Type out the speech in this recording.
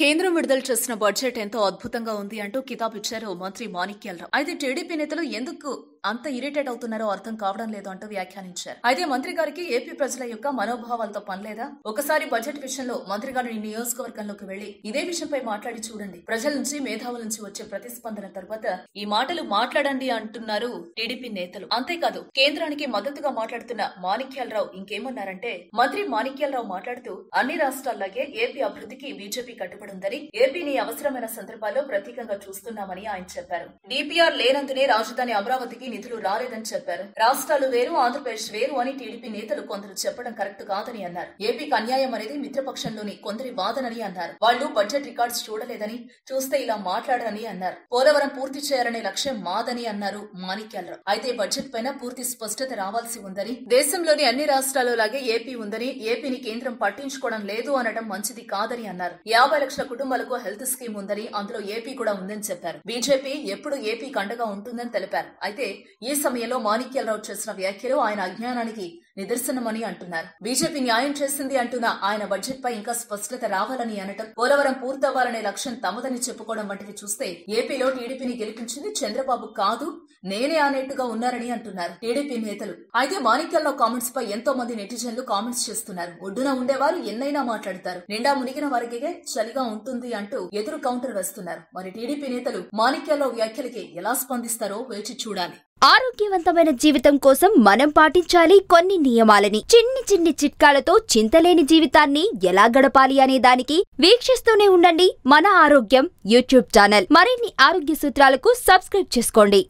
కేంద్రం విడుదల చేసిన బడ్జెట్ ఎంతో అద్భుతంగా ఉంది అంటూ కితాబ్ ఇచ్చారు మంత్రి మాణిక్యాలరావు. అయితే టీడీపీ నేతలు ఎందుకు అంత ఇరిటేట్ అవుతున్నారో అర్థం కావడం లేదు అంటూ వ్యాఖ్యానించారు. అయితే మంత్రి గారికి ఏపీ ప్రజల యొక్క మనోభావాలతో పనిలేదా? ఒకసారి బడ్జెట్ విషయంలో మంత్రి గారు ఈ నియోజకవర్గంలోకి వెళ్లి ఇదే విషయంపై మాట్లాడి చూడండి. ప్రజల నుంచి మేధావుల నుంచి వచ్చే ప్రతిస్పందన తర్వాత ఈ మాటలు మాట్లాడండి అంటున్నారు టీడీపీ నేతలు. అంతేకాదు కేంద్రానికి మద్దతుగా మాట్లాడుతున్న మాణిక్యాలరావు ఇంకేమన్నారంటే, మంత్రి మాణిక్యాలరావు మాట్లాడుతూ అన్ని రాష్ట్రాల్లాగే ఏపీ అభివృద్ధికి బీజేపీ కట్టుబడి ఉందని, ఏపీని అవసరమైన సందర్భాల్లో ప్రత్యేకంగా చూస్తున్నామని ఆయన చెప్పారు. డిపిఆర్ లేనందునే రాజధాని అమరావతికి నిధులు రాలేదని చెప్పారు. రాష్ట్రాలు వేరు, ఆంధ్రప్రదేశ్ వేరు అని టీడీపీ నేతలు కొందరు చెప్పడం కరెక్ట్ కాదని అన్నారు. ఏపీకి అన్యాయం అనేది మిత్రపక్షంలోని కొందరి వాదనని అన్నారు. వాళ్లు బడ్జెట్ రికార్డ్స్ చూడలేదని, చూస్తే ఇలా మాట్లాడరని అన్నారు. పోలవరం పూర్తి చేయాలనే లక్ష్యం మాదని అన్నారు మాణిక్యాలరావు. అయితే బడ్జెట్ పైన పూర్తి స్పష్టత రావాల్సి ఉందని, దేశంలోని అన్ని రాష్ట్రాలలాగే ఏపీ ఉందని, ఏపీని కేంద్రం పట్టించుకోవడం లేదు అనడం మంచిది కాదని అన్నారు. 50 లక్షల కుటుంబాలకు హెల్త్ స్కీమ్ ఉందని, అందులో ఏపీ కూడా ఉందని చెప్పారు. బీజేపీ ఎప్పుడు ఏపీకి అండగా ఉంటుందని తెలిపారు. అయితే ఈ సమయంలో మాణిక్యాలరావు చేసిన వ్యాఖ్యలు ఆయన అజ్ఞానానికి నిదర్శనమని అంటున్నారు. బీజేపీ న్యాయం చేసింది అంటున్న ఆయన బడ్జెట్ పై ఇంకా స్పష్టత రావాలని అనటం, పోలవరం పూర్తవ్వాలనే లక్ష్యం తమదని చెప్పుకోవడం వంటివి చూస్తే ఏపీలో టీడీపీని గెలిపించింది చంద్రబాబు కాదు, నేనే అనేట్టుగా ఉన్నారని అంటున్నారు టీడీపీ నేతలు. అయితే మాణిక్యాలరావు కామెంట్స్ పై ఎంతో మంది నెటిజన్లు కామెంట్స్ చేస్తున్నారు. ఒడ్డున ఉండేవారు ఎన్నైనా మాట్లాడతారు, నిండా మునిగిన వారికి చలిగా ఉంటుంది అంటూ ఎదురు కౌంటర్ వేస్తున్నారు. మరి టీడీపీ నేతలు మాణిక్యాలరావు వ్యాఖ్యలకి ఎలా స్పందిస్తారో వేచి చూడాలి. ఆరోగ్యవంతమైన జీవితం కోసం మనం పాటించాలి కొన్ని నియమాలని. చిన్ని చిన్ని చిట్కాలతో చింతలేని జీవితాన్ని ఎలా గడపాలి అనే దానికి వీక్షిస్తూనే ఉండండి మన ఆరోగ్యం యూట్యూబ్ ఛానల్. మరిన్ని ఆరోగ్య సూత్రాలకు సబ్స్క్రైబ్ చేసుకోండి.